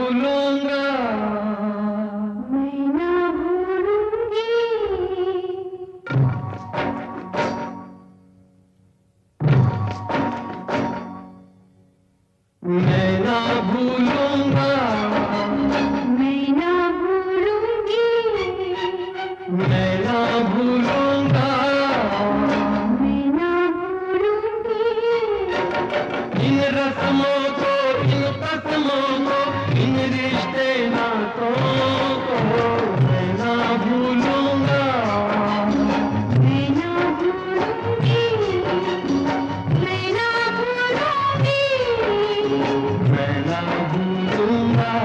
भूलूंगा, मैं ना भूलूंगी, मैं ना भूलूंगा, मैं ना भूलूंगी, मैं ना भूलूंगा। मैं ना भूलूंगी, इन रस्मों को, इन कसमों को, इन रिश्ते नातों को मैं ना भूलूंगा।